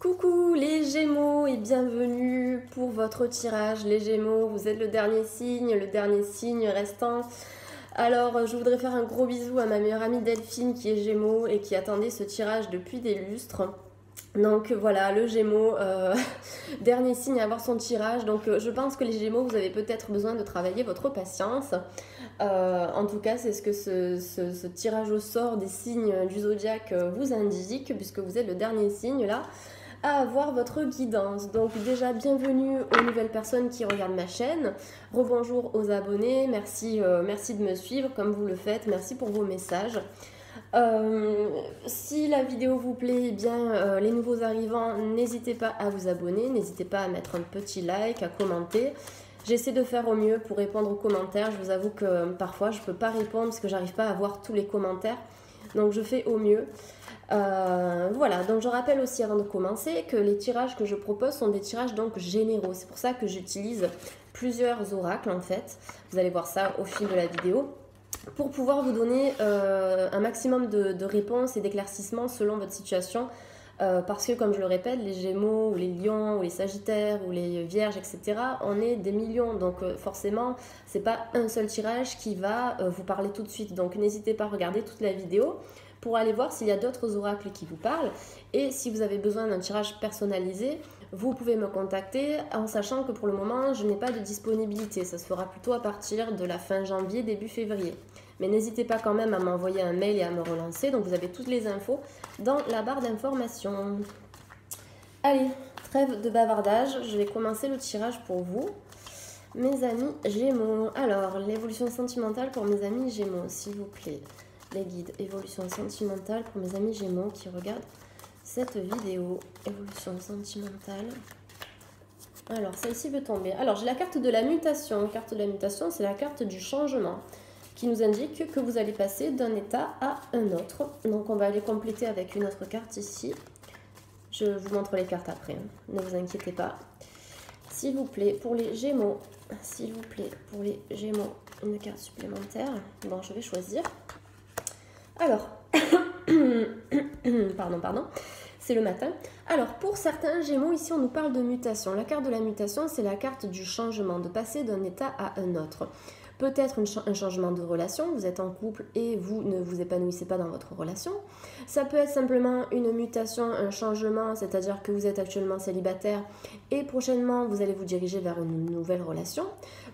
Coucou les Gémeaux et bienvenue pour votre tirage. Les Gémeaux, vous êtes le dernier signe restant. Alors, je voudrais faire un gros bisou à ma meilleure amie Delphine qui est Gémeaux et qui attendait ce tirage depuis des lustres. Donc voilà, le Gémeaux, dernier signe à avoir son tirage. Donc je pense que les Gémeaux, vous avez peut-être besoin de travailler votre patience. En tout cas, c'est ce que ce tirage au sort des signes du zodiaque vous indique, puisque vous êtes le dernier signe là à avoir votre guidance. Donc déjà, bienvenue aux nouvelles personnes qui regardent ma chaîne. Rebonjour aux abonnés, merci de me suivre comme vous le faites, merci pour vos messages. Si la vidéo vous plaît, eh bien, les nouveaux arrivants, n'hésitez pas à vous abonner, n'hésitez pas à mettre un petit like, à commenter. J'essaie de faire au mieux pour répondre aux commentaires. Je vous avoue que parfois je ne peux pas répondre parce que j'arrive pas à voir tous les commentaires. Donc je fais au mieux. Voilà, donc je rappelle aussi avant de commencer que les tirages que je propose sont des tirages donc généraux. C'est pour ça que j'utilise plusieurs oracles en fait. Vous allez voir ça au fil de la vidéo. Pour pouvoir vous donner un maximum de réponses et d'éclaircissements selon votre situation. Parce que comme je le répète, les Gémeaux ou les Lions ou les Sagittaires ou les Vierges, etc., on est des millions. Donc forcément, c'est pas un seul tirage qui va vous parler tout de suite. Donc n'hésitez pas à regarder toute la vidéo pour aller voir s'il y a d'autres oracles qui vous parlent. Et si vous avez besoin d'un tirage personnalisé, vous pouvez me contacter en sachant que pour le moment, je n'ai pas de disponibilité. Ça se fera plutôt à partir de la fin janvier, début février. Mais n'hésitez pas quand même à m'envoyer un mail et à me relancer. Donc vous avez toutes les infos dans la barre d'informations. Allez, trêve de bavardage. Je vais commencer le tirage pour vous. Mes amis Gémeaux. Alors, l'évolution sentimentale pour mes amis Gémeaux, s'il vous plaît. Les guides, évolution sentimentale pour mes amis Gémeaux qui regardent cette vidéo. Évolution sentimentale. Alors, celle-ci veut tomber. Alors, j'ai la carte de la mutation. Carte de la mutation, c'est la carte du changement qui nous indique que vous allez passer d'un état à un autre. Donc, on va aller compléter avec une autre carte ici. Je vous montre les cartes après, hein. Ne vous inquiétez pas. S'il vous plaît, pour les Gémeaux, s'il vous plaît, pour les Gémeaux, une carte supplémentaire. Bon, je vais choisir. Alors, pardon, c'est le matin. Alors, pour certains Gémeaux, ici, on nous parle de mutation. La carte de la mutation, c'est la carte du changement, de passer d'un état à un autre. Peut-être un changement de relation, vous êtes en couple et vous ne vous épanouissez pas dans votre relation. Ça peut être simplement une mutation, un changement, c'est-à-dire que vous êtes actuellement célibataire et prochainement, vous allez vous diriger vers une nouvelle relation.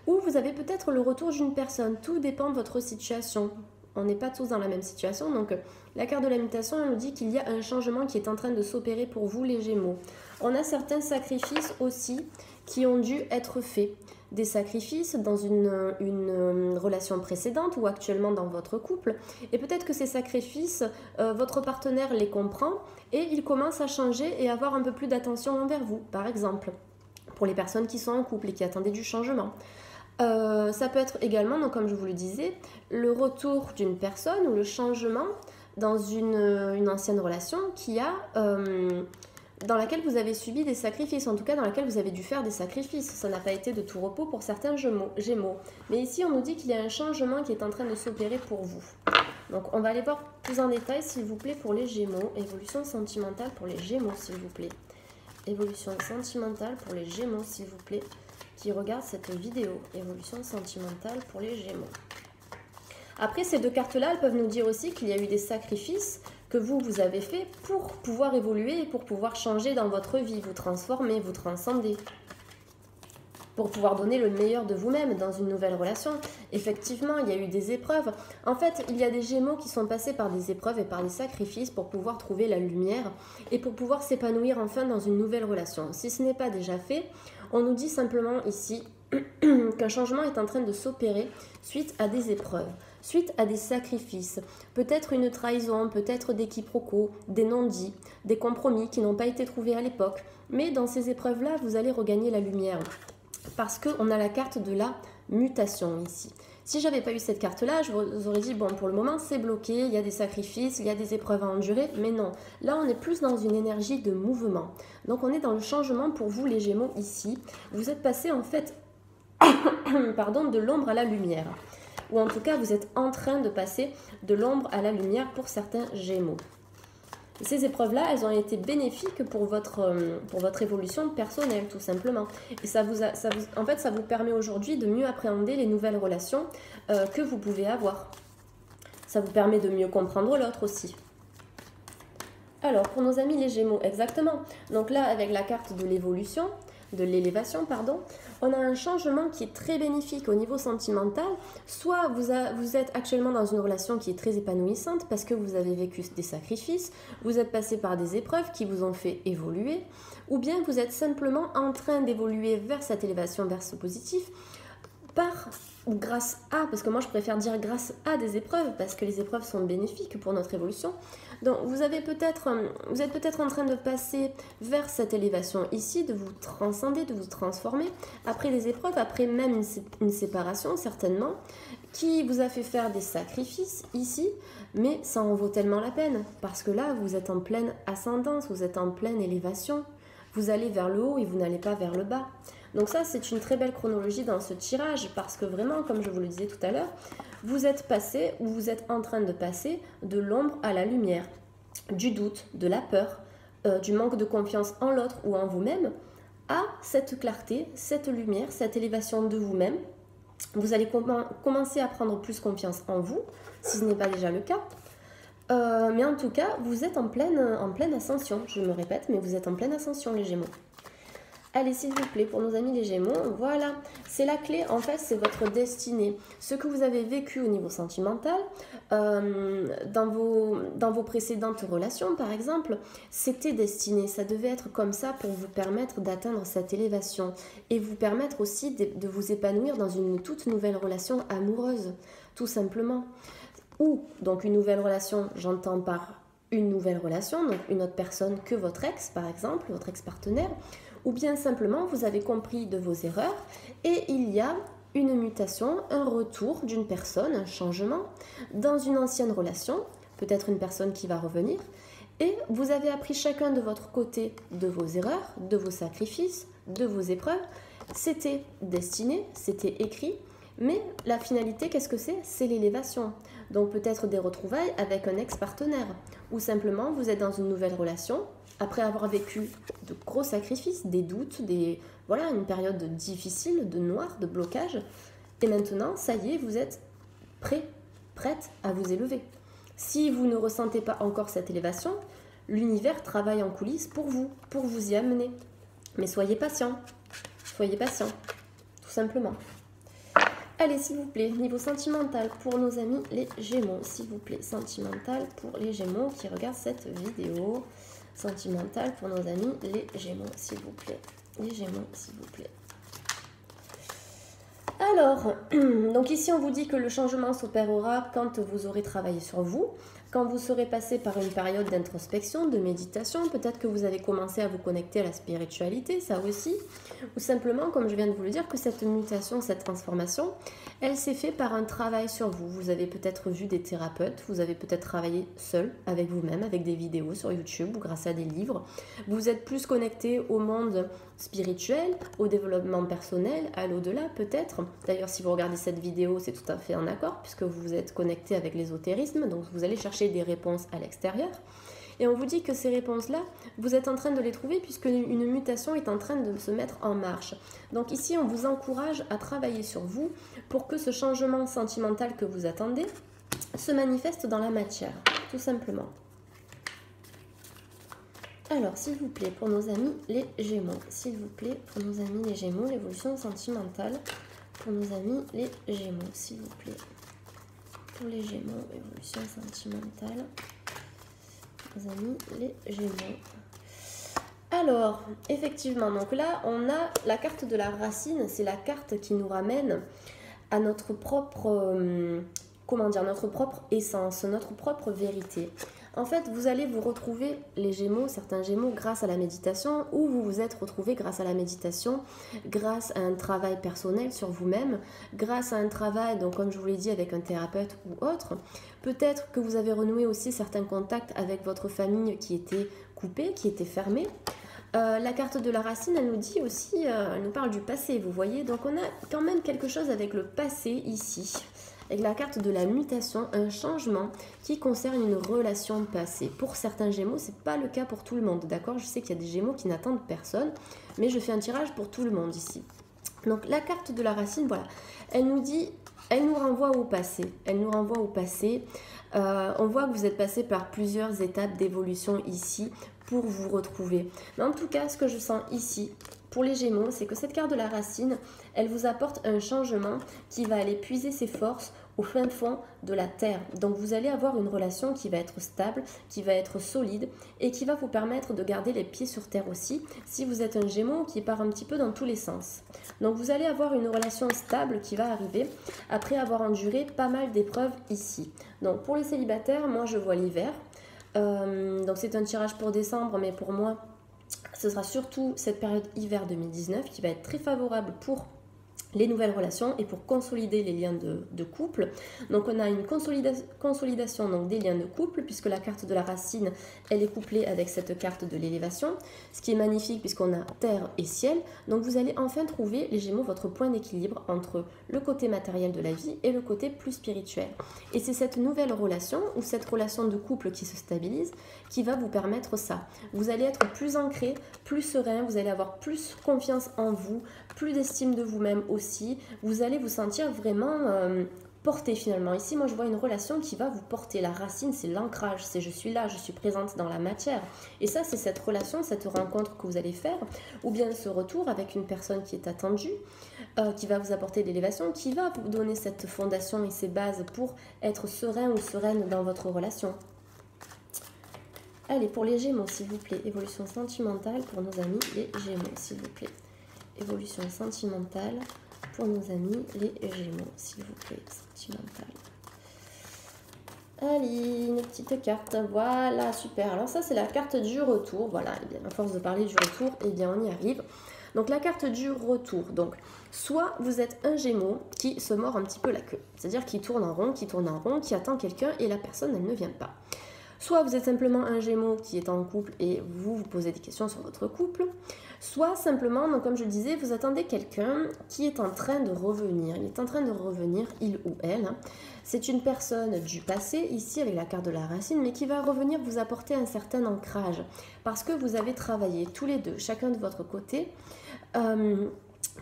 Ou vous avez peut-être le retour d'une personne, tout dépend de votre situation. On n'est pas tous dans la même situation, donc la carte de la mutation elle nous dit qu'il y a un changement qui est en train de s'opérer pour vous les Gémeaux. On a certains sacrifices aussi qui ont dû être faits. Des sacrifices dans une relation précédente ou actuellement dans votre couple. Et peut-être que ces sacrifices, votre partenaire les comprend et il commence à changer et avoir un peu plus d'attention envers vous, par exemple, pour les personnes qui sont en couple et qui attendaient du changement. Ça peut être également, donc comme je vous le disais, le retour d'une personne ou le changement dans une ancienne relation dans laquelle vous avez subi des sacrifices, en tout cas dans laquelle vous avez dû faire des sacrifices. Ça n'a pas été de tout repos pour certains Gémeaux. Mais ici, on nous dit qu'il y a un changement qui est en train de s'opérer pour vous. Donc, on va aller voir plus en détail, s'il vous plaît, pour les Gémeaux. Évolution sentimentale pour les Gémeaux, s'il vous plaît. Évolution sentimentale pour les Gémeaux, s'il vous plaît, qui regardent cette vidéo. Évolution sentimentale pour les Gémeaux. Après, ces deux cartes-là, elles peuvent nous dire aussi qu'il y a eu des sacrifices que vous avez fait pour pouvoir évoluer et pour pouvoir changer dans votre vie, vous transformer, vous transcender. Pour pouvoir donner le meilleur de vous-même dans une nouvelle relation. Effectivement, il y a eu des épreuves. En fait, il y a des Gémeaux qui sont passés par des épreuves et par des sacrifices pour pouvoir trouver la lumière et pour pouvoir s'épanouir enfin dans une nouvelle relation. Si ce n'est pas déjà fait, on nous dit simplement ici qu'un changement est en train de s'opérer suite à des épreuves, suite à des sacrifices, peut-être une trahison, peut-être des quiproquos, des non-dits, des compromis qui n'ont pas été trouvés à l'époque. Mais dans ces épreuves-là, vous allez regagner la lumière parce qu'on a la carte de la mutation ici. Si j'avais pas eu cette carte-là, je vous aurais dit, bon, pour le moment, c'est bloqué, il y a des sacrifices, il y a des épreuves à endurer, mais non. Là, on est plus dans une énergie de mouvement. Donc, on est dans le changement pour vous, les Gémeaux, ici. Vous êtes passé, en fait, de l'ombre à la lumière. Ou en tout cas, vous êtes en train de passer de l'ombre à la lumière pour certains Gémeaux. Ces épreuves-là, elles ont été bénéfiques pour votre évolution personnelle, tout simplement. Et en fait, ça vous permet aujourd'hui de mieux appréhender les nouvelles relations que vous pouvez avoir. Ça vous permet de mieux comprendre l'autre aussi. Alors, pour nos amis les Gémeaux, exactement. Donc là, avec la carte de l'évolution, de l'élévation, pardon, on a un changement qui est très bénéfique au niveau sentimental. Soit vous êtes actuellement dans une relation qui est très épanouissante parce que vous avez vécu des sacrifices, vous êtes passé par des épreuves qui vous ont fait évoluer, ou bien vous êtes simplement en train d'évoluer vers cette élévation, vers ce positif, par ou grâce à, parce que moi je préfère dire grâce à des épreuves, parce que les épreuves sont bénéfiques pour notre évolution. Donc vous êtes peut-être en train de passer vers cette élévation ici, de vous transcender, de vous transformer, après des épreuves, après même une séparation certainement, qui vous a fait faire des sacrifices ici, mais ça en vaut tellement la peine, parce que là vous êtes en pleine ascendance, vous êtes en pleine élévation, vous allez vers le haut et vous n'allez pas vers le bas. Donc ça, c'est une très belle chronologie dans ce tirage parce que vraiment, comme je vous le disais tout à l'heure, vous êtes passé ou vous êtes en train de passer de l'ombre à la lumière, du doute, de la peur, du manque de confiance en l'autre ou en vous-même, à cette clarté, cette lumière, cette élévation de vous-même. Vous allez commencer à prendre plus confiance en vous, si ce n'est pas déjà le cas. Mais en tout cas, vous êtes en pleine ascension. Je me répète, mais vous êtes en pleine ascension, les Gémeaux. Allez, s'il vous plaît, pour nos amis les Gémeaux, voilà, c'est la clé, en fait, c'est votre destinée. Ce que vous avez vécu au niveau sentimental, dans vos précédentes relations, par exemple, c'était destiné, ça devait être comme ça pour vous permettre d'atteindre cette élévation et vous permettre aussi de vous épanouir dans une toute nouvelle relation amoureuse, tout simplement. Ou, donc une nouvelle relation, j'entends par une nouvelle relation, donc une autre personne que votre ex, par exemple, votre ex-partenaire, ou bien simplement vous avez compris de vos erreurs et il y a une mutation, un retour d'une personne, un changement dans une ancienne relation, peut-être une personne qui va revenir, et vous avez appris chacun de votre côté de vos erreurs, de vos sacrifices, de vos épreuves. C'était destiné, c'était écrit, mais la finalité, qu'est-ce que c'est? C'est l'élévation. Donc peut-être des retrouvailles avec un ex-partenaire, ou simplement vous êtes dans une nouvelle relation, après avoir vécu de gros sacrifices, des doutes, une période difficile, de noir, de blocage. Et maintenant, ça y est, vous êtes prête à vous élever. Si vous ne ressentez pas encore cette élévation, l'univers travaille en coulisses pour vous y amener. Mais soyez patient, tout simplement. Allez, s'il vous plaît, niveau sentimental pour nos amis les Gémeaux. S'il vous plaît, sentimental pour les Gémeaux qui regardent cette vidéo. Sentimental pour nos amis les Gémeaux, s'il vous plaît. Les Gémeaux, s'il vous plaît. Alors, donc ici on vous dit que le changement s'opérera quand vous aurez travaillé sur vous, quand vous serez passé par une période d'introspection, de méditation, peut-être que vous avez commencé à vous connecter à la spiritualité, ça aussi, ou simplement, comme je viens de vous le dire, que cette mutation, cette transformation, elle s'est faite par un travail sur vous. Vous avez peut-être vu des thérapeutes, vous avez peut-être travaillé seul avec vous-même, avec des vidéos sur YouTube ou grâce à des livres. Vous êtes plus connecté au monde spirituel, au développement personnel, à l'au-delà peut-être. D'ailleurs, si vous regardez cette vidéo, c'est tout à fait en accord puisque vous vous êtes connecté avec l'ésotérisme, donc vous allez chercher des réponses à l'extérieur. Et on vous dit que ces réponses-là, vous êtes en train de les trouver puisque une mutation est en train de se mettre en marche. Donc ici, on vous encourage à travailler sur vous pour que ce changement sentimental que vous attendez se manifeste dans la matière, tout simplement. Alors, s'il vous plaît, pour nos amis les Gémeaux, s'il vous plaît, pour nos amis les Gémeaux, l'évolution sentimentale, pour nos amis les Gémeaux, s'il vous plaît. Pour les Gémeaux, évolution sentimentale, nos amis les Gémeaux. Alors, effectivement, donc là, on a la carte de la racine, c'est la carte qui nous ramène à notre propre, notre propre essence, notre propre vérité. En fait, vous allez vous retrouver, les Gémeaux, certains Gémeaux, grâce à la méditation, ou vous vous êtes retrouvés grâce à la méditation, grâce à un travail personnel sur vous-même, grâce à un travail, donc comme je vous l'ai dit, avec un thérapeute ou autre. Peut-être que vous avez renoué aussi certains contacts avec votre famille qui étaient coupés, qui étaient fermés. La carte de la racine, elle nous dit aussi, elle nous parle du passé, vous voyez. Donc on a quand même quelque chose avec le passé ici. avec la carte de la mutation, un changement qui concerne une relation passée. Pour certains Gémeaux, c'est pas le cas pour tout le monde, d'accord? Je sais qu'il y a des Gémeaux qui n'attendent personne, mais je fais un tirage pour tout le monde ici. Donc la carte de la racine, voilà, elle nous dit, elle nous renvoie au passé. Elle nous renvoie au passé. On voit que vous êtes passé par plusieurs étapes d'évolution ici pour vous retrouver. Mais en tout cas, ce que je sens ici, pour les Gémeaux, c'est que cette carte de la racine, elle vous apporte un changement qui va aller puiser ses forces au fin fond de la terre. Donc vous allez avoir une relation qui va être stable, qui va être solide et qui va vous permettre de garder les pieds sur terre aussi si vous êtes un Gémeaux qui part un petit peu dans tous les sens. Donc vous allez avoir une relation stable qui va arriver après avoir enduré pas mal d'épreuves ici. Donc pour les célibataires, moi je vois l'hiver. Donc c'est un tirage pour décembre, mais pour moi ce sera surtout cette période hiver 2019 qui va être très favorable pour les nouvelles relations et pour consolider les liens de couple. Donc on a une consolidation donc, des liens de couple, puisque la carte de la racine, elle est couplée avec cette carte de l'élévation, ce qui est magnifique puisqu'on a terre et ciel. Donc vous allez enfin trouver, les Gémeaux, votre point d'équilibre entre le côté matériel de la vie et le côté plus spirituel. Et c'est cette nouvelle relation, ou cette relation de couple qui se stabilise, qui va vous permettre ça. Vous allez être plus ancré, plus serein, vous allez avoir plus confiance en vous, plus d'estime de vous-même aussi. Vous allez vous sentir vraiment porté finalement. Ici, moi, je vois une relation qui va vous porter. La racine, c'est l'ancrage, c'est je suis là, je suis présente dans la matière. Et ça, c'est cette relation, cette rencontre que vous allez faire, ou bien ce retour avec une personne qui est attendue, qui va vous apporter l'élévation, qui va vous donner cette fondation et ces bases pour être serein ou sereine dans votre relation. Allez, pour les Gémeaux, s'il vous plaît, évolution sentimentale pour nos amis les Gémeaux, s'il vous plaît. Évolution sentimentale pour nos amis les Gémeaux, s'il vous plaît, sentimentale. Allez, une petite carte, voilà, super. Alors ça, c'est la carte du retour, voilà, et bien, à force de parler du retour, eh bien, on y arrive. Donc la carte du retour, donc, soit vous êtes un Gémeaux qui se mord un petit peu la queue, c'est-à-dire qui tourne en rond, qui attend quelqu'un et la personne, elle ne vient pas. Soit vous êtes simplement un Gémeaux qui est en couple et vous vous posez des questions sur votre couple. Soit simplement, donc comme je le disais, vous attendez quelqu'un qui est en train de revenir. Il est en train de revenir, il ou elle. C'est une personne du passé, ici avec la carte de la racine, mais qui va revenir vous apporter un certain ancrage. Parce que vous avez travaillé tous les deux, chacun de votre côté,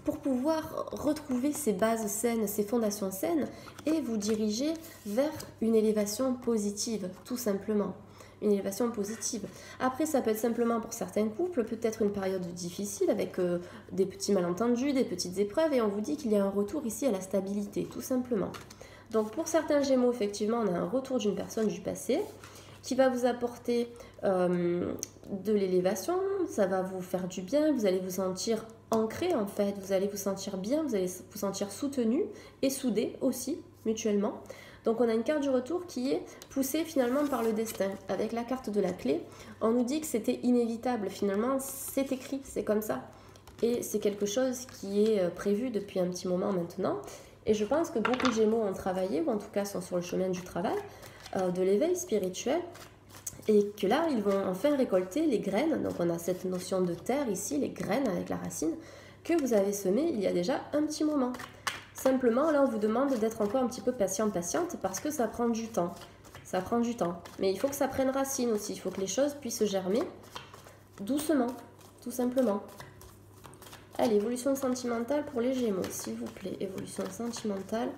pour pouvoir retrouver ces bases saines, ces fondations saines et vous diriger vers une élévation positive, tout simplement. Une élévation positive. Après, ça peut être simplement pour certains couples, peut-être une période difficile avec des petits malentendus, des petites épreuves et on vous dit qu'il y a un retour ici à la stabilité, tout simplement. Donc pour certains Gémeaux, effectivement, on a un retour d'une personne du passé qui va vous apporter de l'élévation, ça va vous faire du bien, vous allez vous sentir ancré en fait, vous allez vous sentir bien, vous allez vous sentir soutenu et soudé aussi mutuellement. Donc on a une carte du retour qui est poussée finalement par le destin. Avec la carte de la clé, on nous dit que c'était inévitable finalement, c'est écrit, c'est comme ça. Et c'est quelque chose qui est prévu depuis un petit moment maintenant. Et je pense que beaucoup de Gémeaux ont travaillé, ou en tout cas sont sur le chemin du travail, de l'éveil spirituel. Et que là, ils vont enfin récolter les graines. Donc on a cette notion de terre ici, les graines avec la racine, que vous avez semées il y a déjà un petit moment. Simplement, là, on vous demande d'être encore un petit peu patiente parce que ça prend du temps. Ça prend du temps. Mais il faut que ça prenne racine aussi. Il faut que les choses puissent germer doucement, tout simplement. Allez, évolution sentimentale pour les Gémeaux, s'il vous plaît. Évolution sentimentale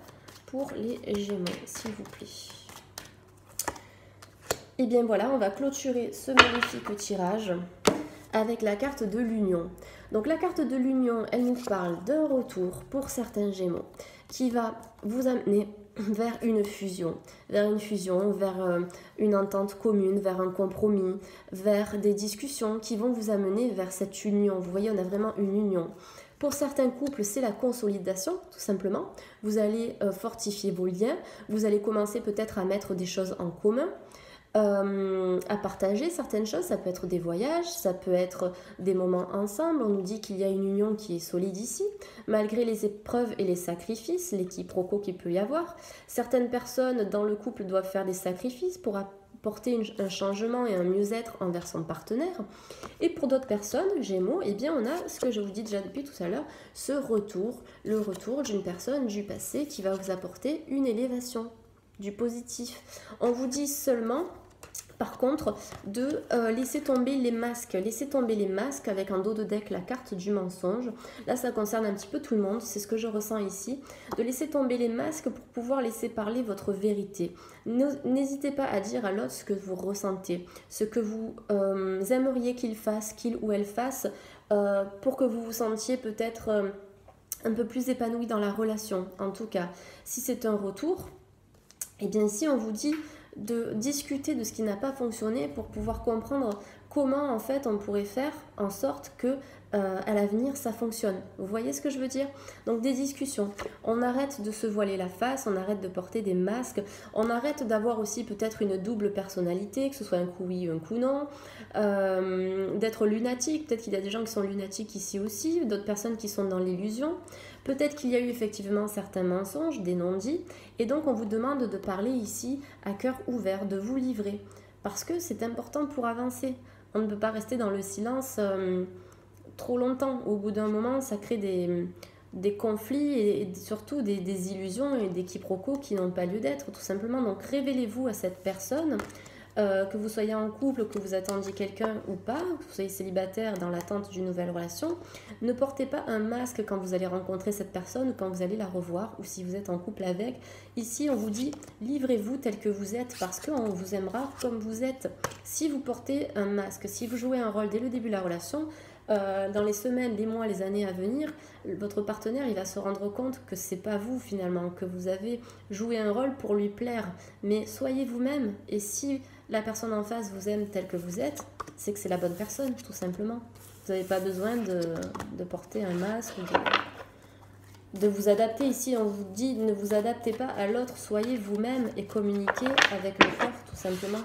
pour les Gémeaux, s'il vous plaît. Et bien voilà, on va clôturer ce magnifique tirage avec la carte de l'union. Donc la carte de l'union, elle nous parle d'un retour pour certains Gémeaux qui va vous amener vers une fusion, vers une entente commune, vers un compromis, vers des discussions qui vont vous amener vers cette union. Vous voyez, on a vraiment une union. Pour certains couples, c'est la consolidation, tout simplement. Vous allez fortifier vos liens, vous allez commencer peut-être à mettre des choses en commun, à partager certaines choses. Ça peut être des voyages, ça peut être des moments ensemble. On nous dit qu'il y a une union qui est solide ici, malgré les épreuves et les sacrifices, les quiproquos qu'il peut y avoir. Certaines personnes dans le couple doivent faire des sacrifices porter un changement et un mieux-être envers son partenaire. Et pour d'autres personnes, Gémeaux, eh bien on a ce que je vous dis déjà depuis tout à l'heure, ce retour, le retour d'une personne du passé qui va vous apporter une élévation, du positif. On vous dit seulement, par contre, de laisser tomber les masques. Laisser tomber les masques avec en dos de deck la carte du mensonge. Là, ça concerne un petit peu tout le monde, c'est ce que je ressens ici. De laisser tomber les masques pour pouvoir laisser parler votre vérité. N'hésitez pas à dire à l'autre ce que vous ressentez, ce que vous aimeriez qu'il fasse, qu'il ou elle fasse, pour que vous vous sentiez peut-être un peu plus épanoui dans la relation. En tout cas, si c'est un retour, et bien ici on vous dit de discuter de ce qui n'a pas fonctionné pour pouvoir comprendre comment en fait on pourrait faire en sorte que à l'avenir ça fonctionne. Vous voyez ce que je veux dire? Donc des discussions. On arrête de se voiler la face, on arrête de porter des masques, on arrête d'avoir aussi peut-être une double personnalité, que ce soit un coup oui ou un coup non, d'être lunatique. Peut-être qu'il y a des gens qui sont lunatiques ici aussi, d'autres personnes qui sont dans l'illusion. Peut-être qu'il y a eu effectivement certains mensonges, des non-dits, et donc on vous demande de parler ici à cœur ouvert, de vous livrer, parce que c'est important pour avancer. On ne peut pas rester dans le silence trop longtemps. Au bout d'un moment, ça crée des conflits et surtout des illusions et des quiproquos qui n'ont pas lieu d'être, tout simplement. Donc révélez-vous à cette personne, que vous soyez en couple, que vous attendiez quelqu'un ou pas, que vous soyez célibataire dans l'attente d'une nouvelle relation. Ne portez pas un masque quand vous allez rencontrer cette personne ou quand vous allez la revoir, ou si vous êtes en couple avec. Ici, on vous dit, livrez-vous tel que vous êtes, parce qu'on vous aimera comme vous êtes. Si vous portez un masque, si vous jouez un rôle dès le début de la relation, dans les semaines, les mois, les années à venir, votre partenaire il va se rendre compte que c'est pas vous finalement, que vous avez joué un rôle pour lui plaire. Mais soyez vous-même, et si la personne en face vous aime tel que vous êtes, c'est que c'est la bonne personne, tout simplement. Vous n'avez pas besoin de porter un masque ou de vous adapter. Ici, on vous dit ne vous adaptez pas à l'autre, soyez vous-même et communiquez avec le cœur, tout simplement.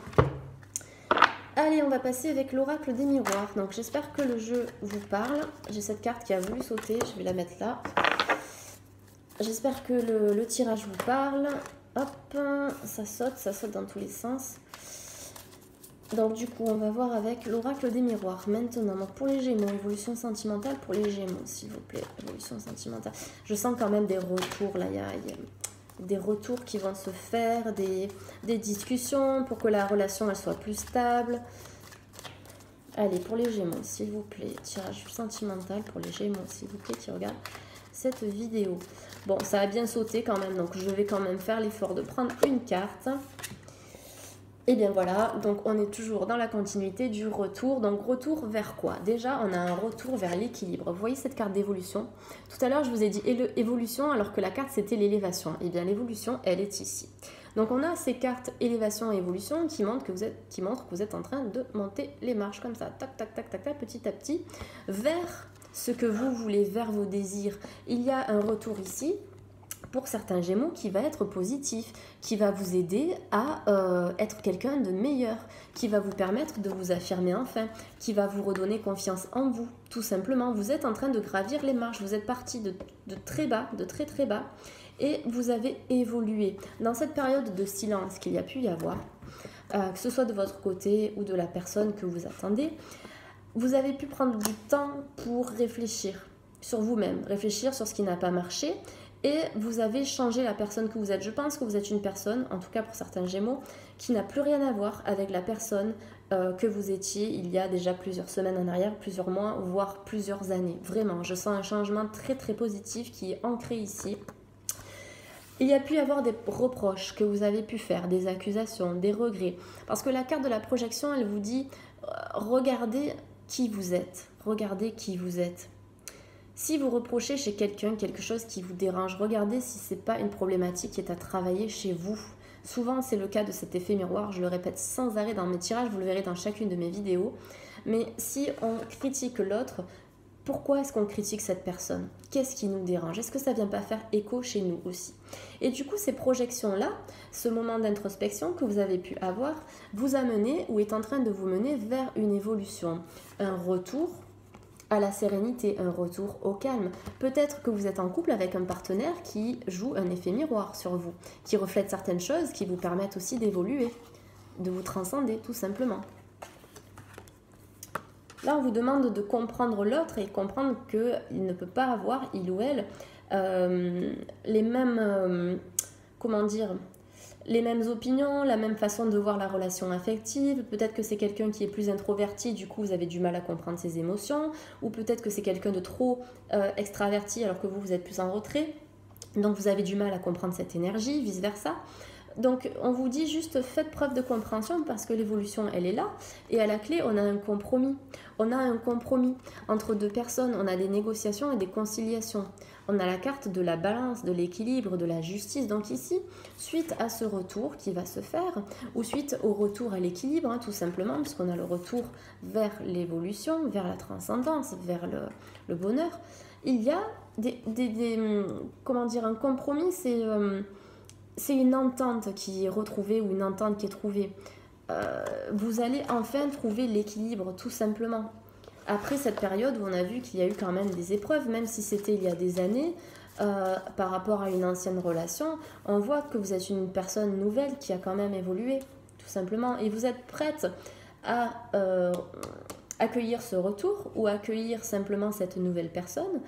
Allez, on va passer avec l'oracle des miroirs. Donc j'espère que le jeu vous parle. J'ai cette carte qui a voulu sauter, je vais la mettre là. J'espère que le tirage vous parle. Hop, ça saute dans tous les sens. Donc du coup, on va voir avec l'oracle des miroirs. Maintenant, donc pour les Gémeaux, évolution sentimentale pour les Gémeaux, s'il vous plaît. Évolution sentimentale. Je sens quand même des retours là, il y a des retours qui vont se faire, des discussions pour que la relation elle soit plus stable. Allez, pour les Gémeaux, s'il vous plaît, tirage sentimental pour les Gémeaux, s'il vous plaît, qui regarde cette vidéo. Bon, ça a bien sauté quand même, donc je vais quand même faire l'effort de prendre une carte. Et bien voilà, donc on est toujours dans la continuité du retour. Donc retour vers quoi? Déjà, on a un retour vers l'équilibre. Vous voyez cette carte d'évolution? Tout à l'heure, je vous ai dit évolution alors que la carte c'était l'élévation. Et bien l'évolution, elle est ici. Donc on a ces cartes élévation et évolution qui montrent que vous êtes en train de monter les marches comme ça, tac, tac, tac, tac, tac, petit à petit, vers ce que vous voulez, vers vos désirs. Il y a un retour ici pour certains Gémeaux qui va être positif, qui va vous aider à être quelqu'un de meilleur, qui va vous permettre de vous affirmer enfin, qui va vous redonner confiance en vous, tout simplement. Vous êtes en train de gravir les marches, vous êtes parti de très bas, de très très bas, et vous avez évolué. Dans cette période de silence qu'il y a pu y avoir, que ce soit de votre côté ou de la personne que vous attendez, vous avez pu prendre du temps pour réfléchir sur vous-même, réfléchir sur ce qui n'a pas marché, et vous avez changé la personne que vous êtes. Je pense que vous êtes une personne, en tout cas pour certains Gémeaux, qui n'a plus rien à voir avec la personne que vous étiez il y a déjà plusieurs semaines en arrière, plusieurs mois, voire plusieurs années. Vraiment, je sens un changement très très positif qui est ancré ici. Il y a pu y avoir des reproches que vous avez pu faire, des accusations, des regrets. Parce que la carte de la projection, elle vous dit, regardez qui vous êtes. Regardez qui vous êtes. Si vous reprochez chez quelqu'un quelque chose qui vous dérange, regardez si ce n'est pas une problématique qui est à travailler chez vous. Souvent, c'est le cas de cet effet miroir. Je le répète sans arrêt dans mes tirages, vous le verrez dans chacune de mes vidéos. Mais si on critique l'autre, pourquoi est-ce qu'on critique cette personne? Qu'est-ce qui nous dérange? Est-ce que ça ne vient pas faire écho chez nous aussi? Et du coup, ces projections-là, ce moment d'introspection que vous avez pu avoir, vous a mené ou est en train de vous mener vers une évolution, un retour à la sérénité, un retour au calme. Peut-être que vous êtes en couple avec un partenaire qui joue un effet miroir sur vous, qui reflète certaines choses qui vous permettent aussi d'évoluer. de vous transcender, tout simplement. Là, on vous demande de comprendre l'autre et comprendre qu'il ne peut pas avoir, il ou elle, les mêmes, comment dire, les mêmes opinions, la même façon de voir la relation affective. Peut-être que c'est quelqu'un qui est plus introverti, du coup vous avez du mal à comprendre ses émotions, ou peut-être que c'est quelqu'un de trop extraverti alors que vous êtes plus en retrait, donc vous avez du mal à comprendre cette énergie, vice-versa. Donc on vous dit juste faites preuve de compréhension parce que l'évolution elle est là et à la clé on a un compromis. On a un compromis entre deux personnes, on a des négociations et des conciliations. On a la carte de la balance, de l'équilibre, de la justice. Donc ici, suite à ce retour qui va se faire, ou suite au retour à l'équilibre, tout simplement, puisqu'on a le retour vers l'évolution, vers la transcendance, vers le bonheur, il y a comment dire, un compromis, c'est une entente qui est retrouvée ou une entente qui est trouvée. Vous allez enfin trouver l'équilibre, tout simplement. Après cette période où on a vu qu'il y a eu quand même des épreuves, même si c'était il y a des années, par rapport à une ancienne relation, on voit que vous êtes une personne nouvelle qui a quand même évolué, tout simplement. Et vous êtes prête à accueillir ce retour ou accueillir simplement cette nouvelle personne.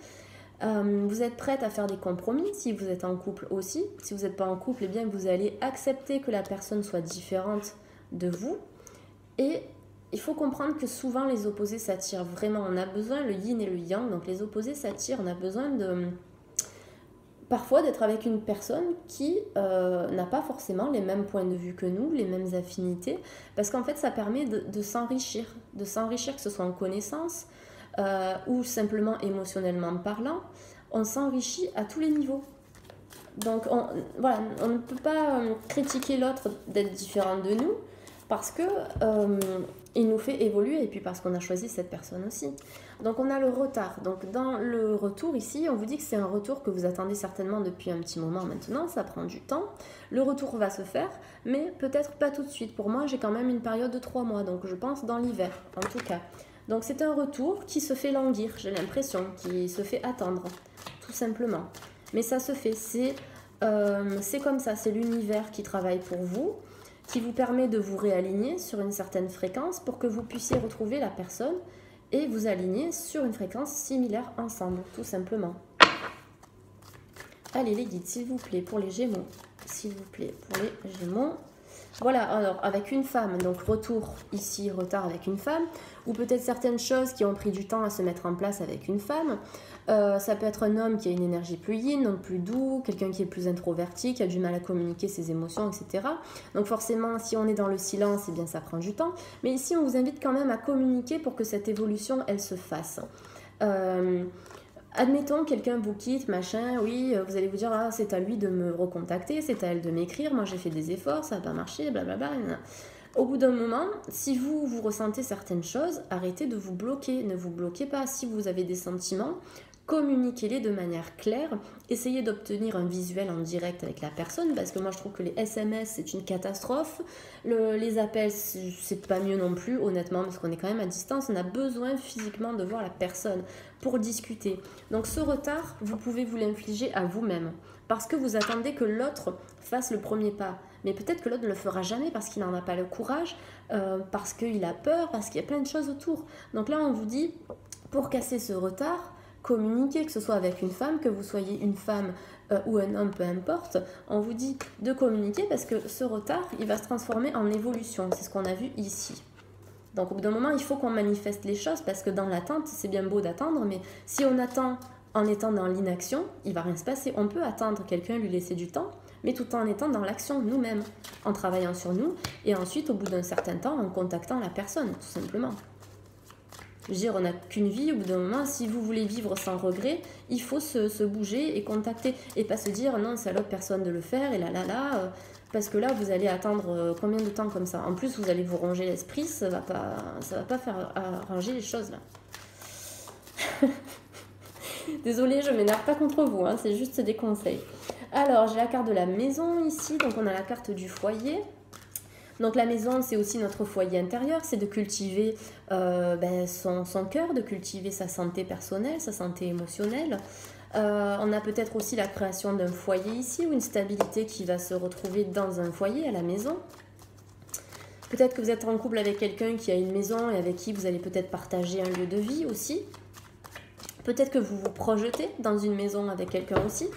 Vous êtes prête à faire des compromis si vous êtes en couple aussi. Si vous n'êtes pas en couple, eh bien vous allez accepter que la personne soit différente de vous. Et il faut comprendre que souvent les opposés s'attirent vraiment. On a besoin, le yin et le yang, donc les opposés s'attirent. On a besoin parfois d'être avec une personne qui n'a pas forcément les mêmes points de vue que nous, les mêmes affinités, parce qu'en fait ça permet de s'enrichir, que ce soit en connaissance ou simplement émotionnellement parlant. On s'enrichit à tous les niveaux. Donc voilà, on ne peut pas critiquer l'autre d'être différent de nous, parce que il nous fait évoluer et puis parce qu'on a choisi cette personne aussi. Donc on a le retard. Donc dans le retour ici, on vous dit que c'est un retour que vous attendez certainement depuis un petit moment maintenant, ça prend du temps. Le retour va se faire, mais peut-être pas tout de suite. Pour moi, j'ai quand même une période de 3 mois, donc je pense dans l'hiver en tout cas. Donc c'est un retour qui se fait languir, j'ai l'impression, qui se fait attendre, tout simplement. Mais ça se fait, c'est comme ça, c'est l'univers qui travaille pour vous, qui vous permet de vous réaligner sur une certaine fréquence pour que vous puissiez retrouver la personne et vous aligner sur une fréquence similaire ensemble, tout simplement. Allez les guides, s'il vous plaît, pour les Gémeaux. S'il vous plaît, pour les Gémeaux. Voilà, alors avec une femme, donc retour ici, retard avec une femme, ou peut-être certaines choses qui ont pris du temps à se mettre en place avec une femme. Ça peut être un homme qui a une énergie plus yin, donc plus doux, quelqu'un qui est plus introverti, qui a du mal à communiquer ses émotions, etc. Donc forcément, si on est dans le silence, eh bien ça prend du temps. Mais ici, on vous invite quand même à communiquer pour que cette évolution, elle se fasse. Admettons, quelqu'un vous quitte, machin, oui, vous allez vous dire, ah, c'est à lui de me recontacter, c'est à elle de m'écrire, moi j'ai fait des efforts, ça n'a pas marché, blablabla. Au bout d'un moment, si vous ressentez certaines choses, arrêtez de vous bloquer, ne vous bloquez pas. Si vous avez des sentiments, communiquez-les de manière claire, essayez d'obtenir un visuel en direct avec la personne, parce que moi je trouve que les SMS c'est une catastrophe, les appels c'est pas mieux non plus, honnêtement, parce qu'on est quand même à distance, on a besoin physiquement de voir la personne pour discuter. Donc ce retard, vous pouvez vous l'infliger à vous-même, parce que vous attendez que l'autre fasse le premier pas, mais peut-être que l'autre ne le fera jamais parce qu'il n'en a pas le courage, parce qu'il a peur, parce qu'il y a plein de choses autour. Donc là on vous dit, pour casser ce retard, communiquer, que ce soit avec une femme, que vous soyez une femme ou un homme, peu importe, on vous dit de communiquer parce que ce retard, il va se transformer en évolution. C'est ce qu'on a vu ici. Donc au bout d'un moment, il faut qu'on manifeste les choses parce que dans l'attente, c'est bien beau d'attendre, mais si on attend en étant dans l'inaction, il va rien se passer. On peut attendre quelqu'un, lui laisser du temps, mais tout en étant dans l'action nous-mêmes, en travaillant sur nous, et ensuite, au bout d'un certain temps, en contactant la personne, tout simplement. Je veux dire, on n'a qu'une vie, au bout d'un moment, si vous voulez vivre sans regret, il faut se bouger et contacter, et pas se dire non, c'est à l'autre personne de le faire, et parce que là, vous allez attendre combien de temps comme ça? En plus, vous allez vous ronger l'esprit, ça va pas faire arranger les choses, là. Désolée, je m'énerve pas contre vous, hein, c'est juste des conseils. Alors, j'ai la carte de la maison ici, donc on a la carte du foyer. Donc la maison, c'est aussi notre foyer intérieur, c'est de cultiver son cœur, de cultiver sa santé personnelle, sa santé émotionnelle. On a peut-être aussi la création d'un foyer ici, ou une stabilité qui va se retrouver dans un foyer à la maison. Peut-être que vous êtes en couple avec quelqu'un qui a une maison et avec qui vous allez peut-être partager un lieu de vie aussi. Peut-être que vous vous projetez dans une maison avec quelqu'un aussi,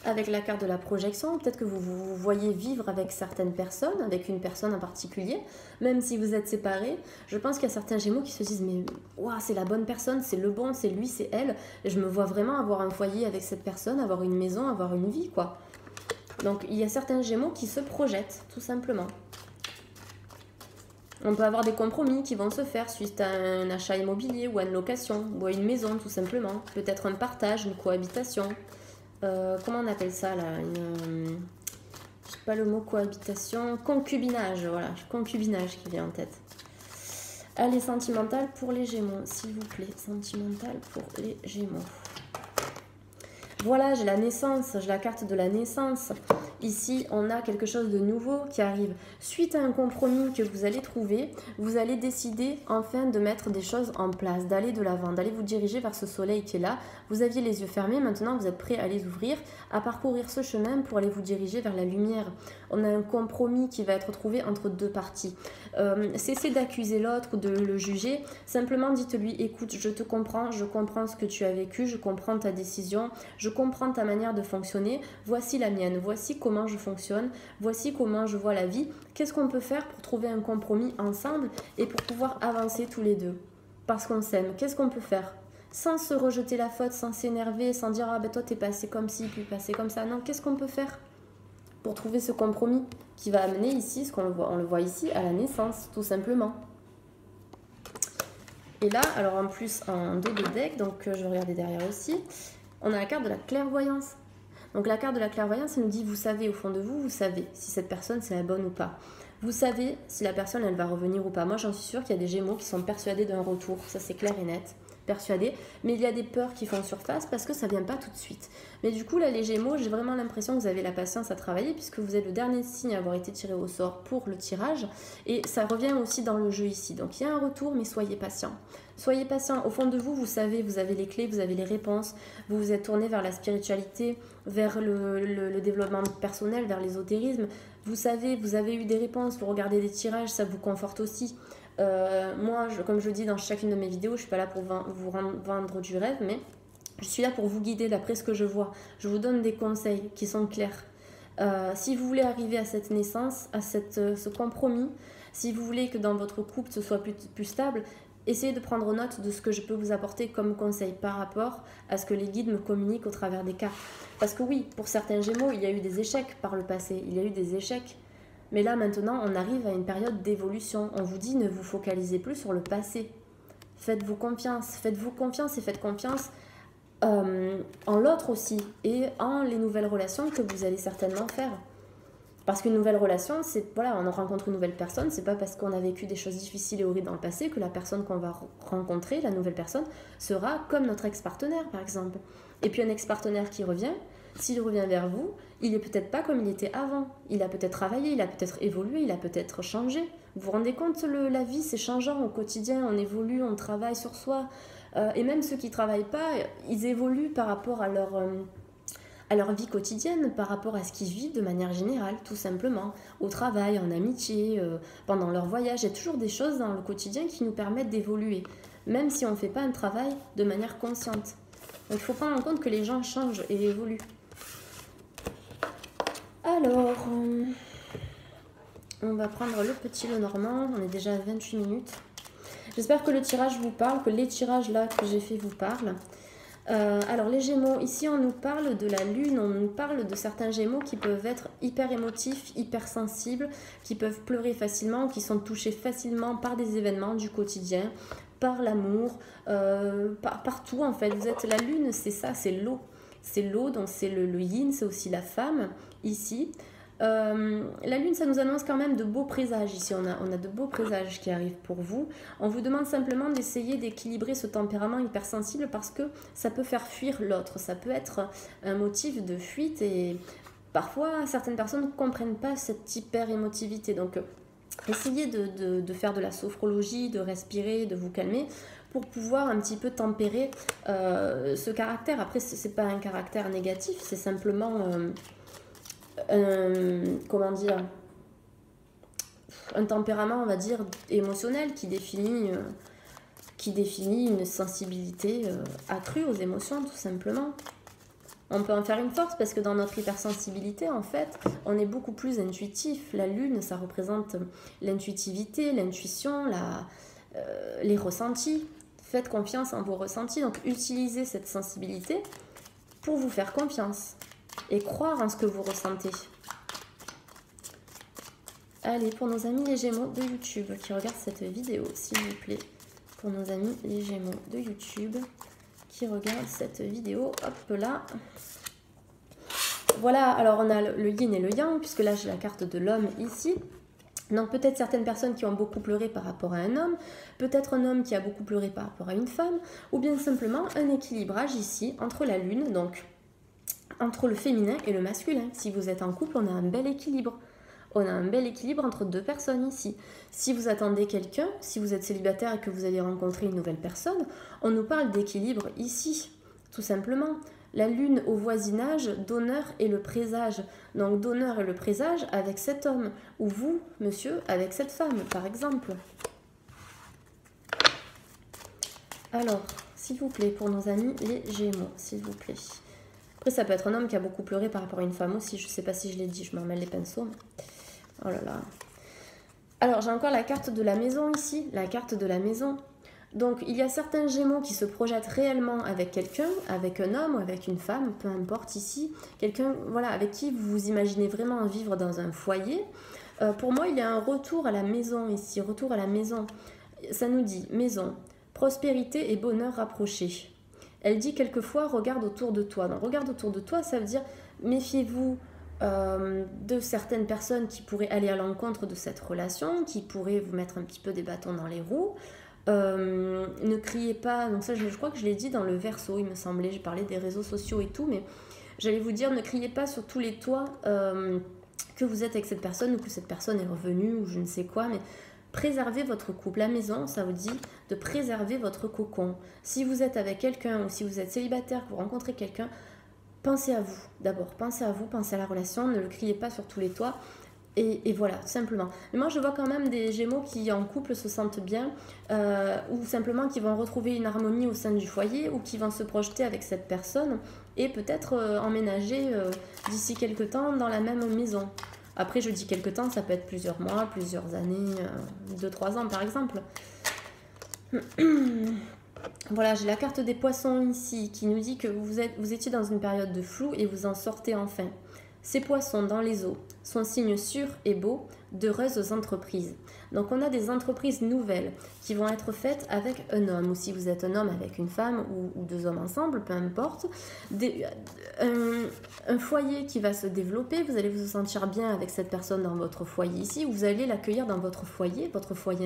avec la carte de la projection. Peut-être que vous voyez vivre avec certaines personnes, avec une personne en particulier, même si vous êtes séparés. Je pense qu'il y a certains Gémeaux qui se disent mais ouah, c'est la bonne personne, c'est le bon, c'est lui, c'est elle. Et je me vois vraiment avoir un foyer avec cette personne, avoir une maison, avoir une vie, quoi. Donc il y a certains Gémeaux qui se projettent, tout simplement. On peut avoir des compromis qui vont se faire suite à un achat immobilier ou à une location ou à une maison tout simplement. Peut-être un partage, une cohabitation. Comment on appelle ça là je sais pas le mot cohabitation. Concubinage, voilà. Concubinage qui vient en tête. Allez, sentimental pour les Gémeaux, s'il vous plaît. Sentimental pour les Gémeaux. Voilà, j'ai la naissance, j'ai la carte de la naissance. Ici, on a quelque chose de nouveau qui arrive. Suite à un compromis que vous allez trouver, vous allez décider enfin de mettre des choses en place, d'aller de l'avant, d'aller vous diriger vers ce soleil qui est là. Vous aviez les yeux fermés, maintenant vous êtes prêt à les ouvrir, à parcourir ce chemin pour aller vous diriger vers la lumière. On a un compromis qui va être trouvé entre deux parties. Cessez d'accuser l'autre ou de le juger. Simplement dites-lui, écoute, je te comprends, je comprends ce que tu as vécu, je comprends ta décision, je comprends ta manière de fonctionner, voici la mienne, voici comment je fonctionne, voici comment je vois la vie. Qu'est-ce qu'on peut faire pour trouver un compromis ensemble et pour pouvoir avancer tous les deux? Parce qu'on s'aime, qu'est-ce qu'on peut faire? Sans se rejeter la faute, sans s'énerver, sans dire « Ah ben toi t'es passé comme ci, puis passé comme ça ». Non, qu'est-ce qu'on peut faire pour trouver ce compromis qui va amener ici, ce qu'on le voit, on le voit ici, à la naissance, tout simplement. Et là, alors en plus en dos de deck, donc je vais regarder derrière aussi, on a la carte de la clairvoyance. Donc la carte de la clairvoyance, elle nous dit, vous savez au fond de vous, vous savez si cette personne c'est la bonne ou pas. Vous savez si la personne elle va revenir ou pas. Moi j'en suis sûre qu'il y a des Gémeaux qui sont persuadés d'un retour, ça c'est clair et net. Persuadés, mais il y a des peurs qui font surface parce que ça vient pas tout de suite. Mais du coup là les Gémeaux, j'ai vraiment l'impression que vous avez la patience à travailler puisque vous êtes le dernier signe à avoir été tiré au sort pour le tirage et ça revient aussi dans le jeu ici. Donc il y a un retour mais soyez patient. Soyez patient, au fond de vous, vous savez, vous avez les clés, vous avez les réponses, vous vous êtes tourné vers la spiritualité, vers le développement personnel, vers l'ésotérisme. Vous savez, vous avez eu des réponses, vous regardez des tirages, ça vous conforte aussi. Moi, comme je le dis dans chacune de mes vidéos, je ne suis pas là pour vous vendre du rêve, mais je suis là pour vous guider d'après ce que je vois. Je vous donne des conseils qui sont clairs. Si vous voulez arriver à cette naissance, à ce compromis, si vous voulez que dans votre couple ce soit plus stable, essayez de prendre note de ce que je peux vous apporter comme conseil par rapport à ce que les guides me communiquent au travers des cartes. Parce que oui, pour certains Gémeaux, il y a eu des échecs par le passé, il y a eu des échecs. Mais là, maintenant, on arrive à une période d'évolution. On vous dit, ne vous focalisez plus sur le passé. Faites-vous confiance et faites confiance en l'autre aussi et en les nouvelles relations que vous allez certainement faire. Parce qu'une nouvelle relation, c'est, voilà, on rencontre une nouvelle personne, c'est pas parce qu'on a vécu des choses difficiles et horribles dans le passé que la personne qu'on va rencontrer, la nouvelle personne, sera comme notre ex-partenaire, par exemple. Et puis un ex-partenaire qui revient, s'il revient vers vous, il est peut-être pas comme il était avant. Il a peut-être travaillé, il a peut-être évolué, il a peut-être changé. Vous vous rendez compte, la vie, c'est changeant au quotidien, on évolue, on travaille sur soi. Et même ceux qui ne travaillent pas, ils évoluent par rapport à leur vie quotidienne, par rapport à ce qu'ils vivent de manière générale, tout simplement. Au travail, en amitié, pendant leur voyage. Il y a toujours des choses dans le quotidien qui nous permettent d'évoluer, même si on ne fait pas un travail de manière consciente. Donc il faut prendre en compte que les gens changent et évoluent. Alors, on va prendre le petit Lenormand, on est déjà à 28 minutes. J'espère que le tirage vous parle, que les tirages là que j'ai fait vous parlent. Alors les Gémeaux, ici on nous parle de la Lune, on nous parle de certains Gémeaux qui peuvent être hyper émotifs, hyper sensibles, qui peuvent pleurer facilement, qui sont touchés facilement par des événements du quotidien, par l'amour, partout en fait. Vous êtes la Lune, c'est ça, c'est l'eau. C'est l'eau, donc c'est le yin, c'est aussi la femme, ici. La Lune, ça nous annonce quand même de beaux présages ici, on a de beaux présages qui arrivent pour vous. On vous demande simplement d'essayer d'équilibrer ce tempérament hypersensible parce que ça peut faire fuir l'autre, ça peut être un motif de fuite et parfois certaines personnes ne comprennent pas cette hyper-émotivité. Donc essayez de faire de la sophrologie, de respirer, de vous calmer pour pouvoir un petit peu tempérer ce caractère. Après, c'est pas un caractère négatif, c'est simplement... comment dire, un tempérament, on va dire, émotionnel qui définit une sensibilité accrue aux émotions, tout simplement. On peut en faire une force parce que dans notre hypersensibilité, en fait, on est beaucoup plus intuitif. La lune, ça représente l'intuitivité, l'intuition, les ressentis. Faites confiance en vos ressentis, donc utilisez cette sensibilité pour vous faire confiance et croire en ce que vous ressentez. Allez, pour nos amis les Gémeaux de YouTube qui regardent cette vidéo, s'il vous plaît. Pour nos amis les Gémeaux de YouTube qui regardent cette vidéo, hop là. Voilà, alors on a le yin et le yang, puisque là j'ai la carte de l'homme ici. Donc peut-être certaines personnes qui ont beaucoup pleuré par rapport à un homme, peut-être un homme qui a beaucoup pleuré par rapport à une femme, ou bien simplement un équilibrage ici entre la lune, donc entre le féminin et le masculin. Si vous êtes en couple, on a un bel équilibre. On a un bel équilibre entre deux personnes ici. Si vous attendez quelqu'un, si vous êtes célibataire et que vous allez rencontrer une nouvelle personne, on nous parle d'équilibre ici, tout simplement. La lune au voisinage, d'honneur et le présage. Donc d'honneur et le présage avec cet homme. Ou vous, monsieur, avec cette femme, par exemple. Alors, s'il vous plaît, pour nos amis les Gémeaux, s'il vous plaît. Après, ça peut être un homme qui a beaucoup pleuré par rapport à une femme aussi. Je ne sais pas si je l'ai dit, je m'en mêle les pinceaux. Oh là là. Alors, j'ai encore la carte de la maison ici. La carte de la maison. Donc, il y a certains Gémeaux qui se projettent réellement avec quelqu'un, avec un homme ou avec une femme, peu importe ici. Quelqu'un, voilà, avec qui vous vous imaginez vraiment vivre dans un foyer. Pour moi, il y a un retour à la maison ici. Retour à la maison. Ça nous dit maison, prospérité et bonheur rapprochés. Elle dit quelquefois, regarde autour de toi. Donc, regarde autour de toi, ça veut dire, méfiez-vous de certaines personnes qui pourraient aller à l'encontre de cette relation, qui pourraient vous mettre un petit peu des bâtons dans les roues. Ne criez pas, donc ça je crois que je l'ai dit dans le verso, il me semblait, j'ai parlé des réseaux sociaux et tout, mais j'allais vous dire, ne criez pas sur tous les toits que vous êtes avec cette personne ou que cette personne est revenue ou je ne sais quoi, mais préservez votre couple. La maison, ça vous dit de préserver votre cocon. Si vous êtes avec quelqu'un ou si vous êtes célibataire, que vous rencontrez quelqu'un, pensez à vous d'abord, pensez à vous, pensez à la relation, ne le criez pas sur tous les toits. Et voilà, simplement. Mais moi, je vois quand même des Gémeaux qui, en couple, se sentent bien, ou simplement qui vont retrouver une harmonie au sein du foyer, ou qui vont se projeter avec cette personne, et peut-être emménager d'ici quelques temps dans la même maison. Après, je dis quelques temps, ça peut être plusieurs mois, plusieurs années, 2-3 ans par exemple. Voilà, j'ai la carte des poissons ici, qui nous dit que vous étiez dans une période de flou, et vous en sortez enfin. Ces poissons dans les eaux sont signes sûrs et beaux d'heureuses entreprises. Donc on a des entreprises nouvelles qui vont être faites avec un homme, ou si vous êtes un homme avec une femme ou deux hommes ensemble, peu importe. Un foyer qui va se développer, vous allez vous sentir bien avec cette personne dans votre foyer ici, ou vous allez l'accueillir dans votre foyer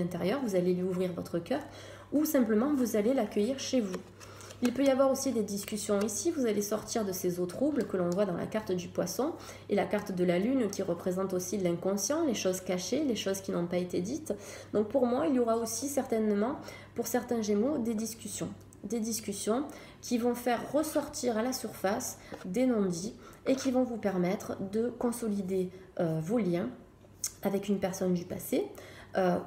intérieur, vous allez lui ouvrir votre cœur, ou simplement vous allez l'accueillir chez vous. Il peut y avoir aussi des discussions ici, vous allez sortir de ces eaux troubles que l'on voit dans la carte du poisson et la carte de la lune qui représente aussi l'inconscient, les choses cachées, les choses qui n'ont pas été dites. Donc pour moi, il y aura aussi certainement, pour certains Gémeaux, des discussions qui vont faire ressortir à la surface des non-dits et qui vont vous permettre de consolider vos liens avec une personne du passé,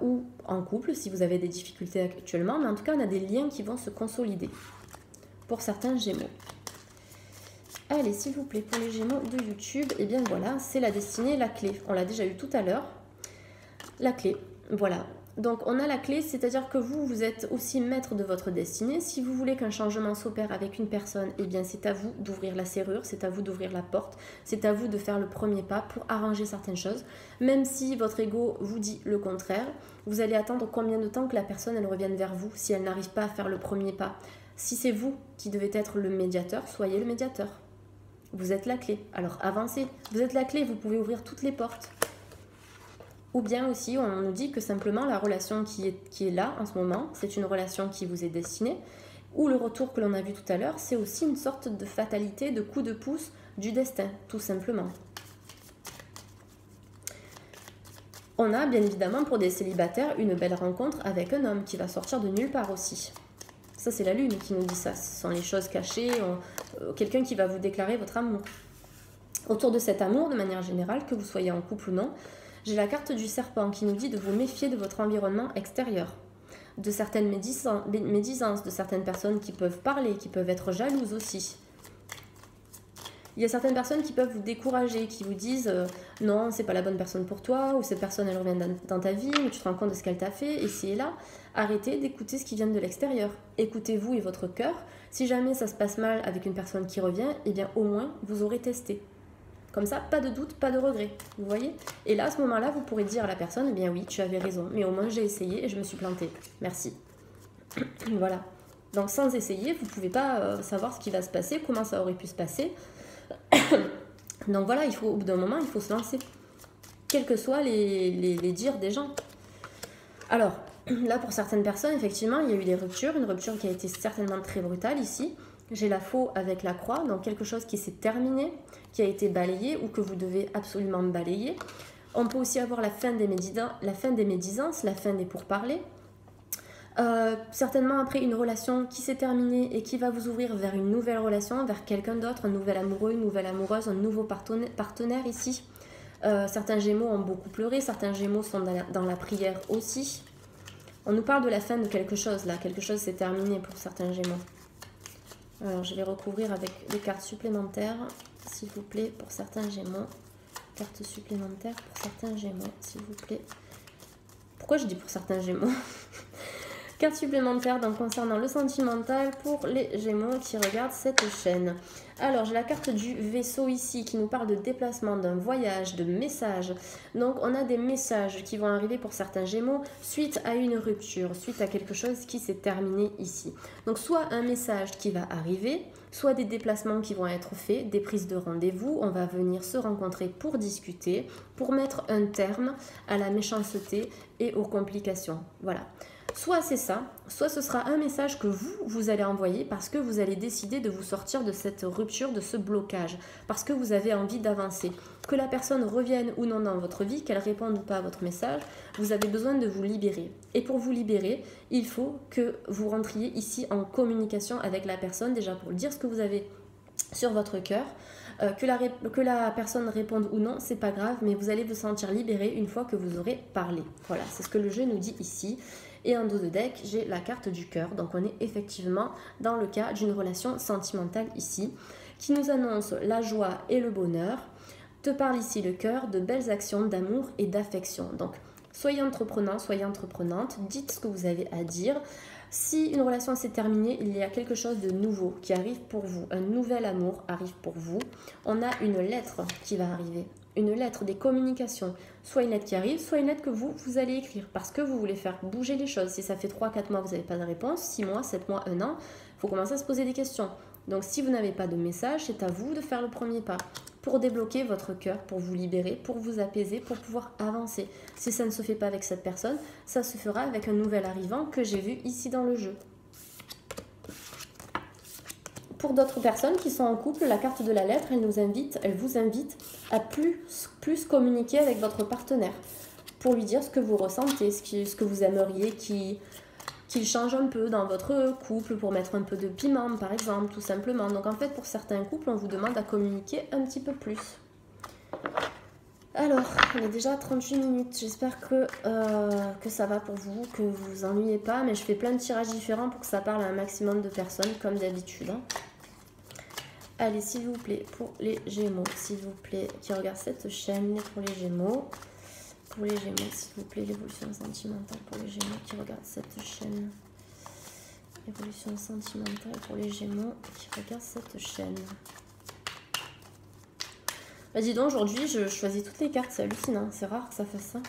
ou en couple si vous avez des difficultés actuellement, mais en tout cas on a des liens qui vont se consolider. Pour certains Gémeaux. Allez, s'il vous plaît, pour les Gémeaux de YouTube, et bien voilà, c'est la destinée, la clé. On l'a déjà eu tout à l'heure. La clé, voilà. Donc on a la clé, c'est-à-dire que vous êtes aussi maître de votre destinée. Si vous voulez qu'un changement s'opère avec une personne, eh bien c'est à vous d'ouvrir la serrure, c'est à vous d'ouvrir la porte, c'est à vous de faire le premier pas pour arranger certaines choses. Même si votre ego vous dit le contraire, vous allez attendre combien de temps que la personne elle revienne vers vous si elle n'arrive pas à faire le premier pas. Si c'est vous qui devez être le médiateur, soyez le médiateur. Vous êtes la clé, alors avancez. Vous êtes la clé, vous pouvez ouvrir toutes les portes. Ou bien aussi, on nous dit que simplement la relation qui est là en ce moment, c'est une relation qui vous est destinée. Ou le retour que l'on a vu tout à l'heure, c'est aussi une sorte de fatalité, de coup de pouce du destin, tout simplement. On a bien évidemment pour des célibataires une belle rencontre avec un homme qui va sortir de nulle part aussi. Ça, c'est la lune qui nous dit ça. Ce sont les choses cachées, quelqu'un qui va vous déclarer votre amour. Autour de cet amour, de manière générale, que vous soyez en couple ou non, J'ai la carte du serpent qui nous dit de vous méfier de votre environnement extérieur, de certaines médisances, de certaines personnes qui peuvent parler, qui peuvent être jalouses aussi. Il y a certaines personnes qui peuvent vous décourager, qui vous disent non, c'est pas la bonne personne pour toi, ou cette personne elle revient dans ta vie, mais tu te rends compte de ce qu'elle t'a fait, et c'est là. Arrêtez d'écouter ce qui vient de l'extérieur. Écoutez-vous et votre cœur. Si jamais ça se passe mal avec une personne qui revient, eh bien au moins vous aurez testé. Comme ça, pas de doute, pas de regret. Vous voyez? Et là, à ce moment-là, vous pourrez dire à la personne, eh bien oui, tu avais raison, mais au moins j'ai essayé et je me suis plantée. Merci. Voilà. Donc sans essayer, vous ne pouvez pas savoir ce qui va se passer, comment ça aurait pu se passer. Donc voilà, au bout d'un moment, il faut se lancer. Quels que soient les dires des gens. Alors, là, pour certaines personnes, effectivement, il y a eu des ruptures. Une rupture qui a été certainement très brutale ici. J'ai la faux avec la croix, donc quelque chose qui s'est terminé, qui a été balayé ou que vous devez absolument balayer. On peut aussi avoir la fin des médisances, la fin des pourparlers. Certainement après une relation qui s'est terminée et qui va vous ouvrir vers une nouvelle relation, vers quelqu'un d'autre, un nouvel amoureux, une nouvelle amoureuse, un nouveau partenaire ici. Certains Gémeaux ont beaucoup pleuré, certains Gémeaux sont dans la prière aussi. On nous parle de la fin de quelque chose là, quelque chose s'est terminé pour certains Gémeaux. Alors je vais recouvrir avec des cartes supplémentaires, s'il vous plaît, pour certains Gémeaux. Cartes supplémentaires pour certains Gémeaux, s'il vous plaît. Pourquoi je dis pour certains Gémeaux? Carte supplémentaire donc concernant le sentimental pour les Gémeaux qui regardent cette chaîne. Alors j'ai la carte du vaisseau ici qui nous parle de déplacement, d'un voyage, de messages. Donc on a des messages qui vont arriver pour certains Gémeaux suite à une rupture, suite à quelque chose qui s'est terminé ici. Donc soit un message qui va arriver, soit des déplacements qui vont être faits, des prises de rendez-vous. On va venir se rencontrer pour discuter, pour mettre un terme à la méchanceté et aux complications. Voilà. Soit c'est ça, soit ce sera un message que vous allez envoyer parce que vous allez décider de vous sortir de cette rupture, de ce blocage, parce que vous avez envie d'avancer. Que la personne revienne ou non dans votre vie, qu'elle réponde ou pas à votre message, vous avez besoin de vous libérer. Et pour vous libérer, il faut que vous rentriez ici en communication avec la personne, déjà pour dire ce que vous avez sur votre cœur. Que la personne réponde ou non, c'est pas grave, mais vous allez vous sentir libéré une fois que vous aurez parlé. Voilà, c'est ce que le jeu nous dit ici. Et en dos de deck, j'ai la carte du cœur. Donc on est effectivement dans le cas d'une relation sentimentale ici, qui nous annonce la joie et le bonheur. Te parle ici le cœur de belles actions d'amour et d'affection. Donc soyez entreprenant, soyez entreprenante, dites ce que vous avez à dire. Si une relation s'est terminée, il y a quelque chose de nouveau qui arrive pour vous. Un nouvel amour arrive pour vous. On a une lettre qui va arriver. Une lettre, des communications. Soit une lettre qui arrive, soit une lettre que vous allez écrire. Parce que vous voulez faire bouger les choses. Si ça fait 3-4 mois, vous n'avez pas de réponse. 6 mois, 7 mois, 1 an, il faut commencer à se poser des questions. Donc si vous n'avez pas de message, c'est à vous de faire le premier pas. Pour débloquer votre cœur, pour vous libérer, pour vous apaiser, pour pouvoir avancer. Si ça ne se fait pas avec cette personne, ça se fera avec un nouvel arrivant que j'ai vu ici dans le jeu. Pour d'autres personnes qui sont en couple, la carte de la lettre, elle vous invite à plus communiquer avec votre partenaire pour lui dire ce que vous ressentez, ce que vous aimeriez qu'il change un peu dans votre couple pour mettre un peu de piment, par exemple, tout simplement. Donc en fait, pour certains couples, on vous demande à communiquer un petit peu plus. Alors, on est déjà à 38 minutes. J'espère que ça va pour vous, que vous vous ennuyez pas. Mais je fais plein de tirages différents pour que ça parle à un maximum de personnes, comme d'habitude. Hein. Allez, s'il vous plaît, pour les Gémeaux, s'il vous plaît, qui regardent cette chaîne, pour les Gémeaux. Pour les Gémeaux, s'il vous plaît, l'évolution sentimentale pour les Gémeaux qui regardent cette chaîne. Évolution sentimentale pour les Gémeaux qui regardent cette chaîne. Bah dis donc, aujourd'hui, je choisis toutes les cartes, c'est hallucinant. C'est rare que ça fasse ça.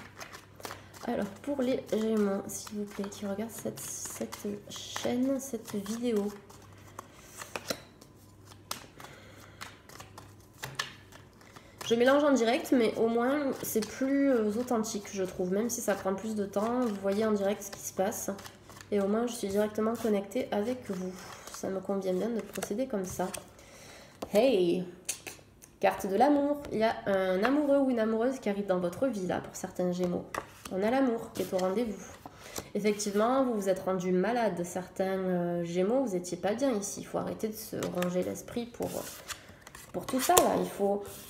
Alors, pour les Gémeaux, s'il vous plaît, qui regardent cette chaîne, cette vidéo. Je mélange en direct, mais au moins, c'est plus authentique, je trouve. Même si ça prend plus de temps, vous voyez en direct ce qui se passe. Et au moins, je suis directement connectée avec vous. Ça me convient bien de procéder comme ça. Hey! Carte de l'amour. Il y a un amoureux ou une amoureuse qui arrive dans votre vie, là, pour certains Gémeaux. On a l'amour qui est au rendez-vous. Effectivement, vous vous êtes rendu malade. Certains Gémeaux, vous n'étiez pas bien ici. Il faut arrêter de se ronger l'esprit pour pour tout ça, là,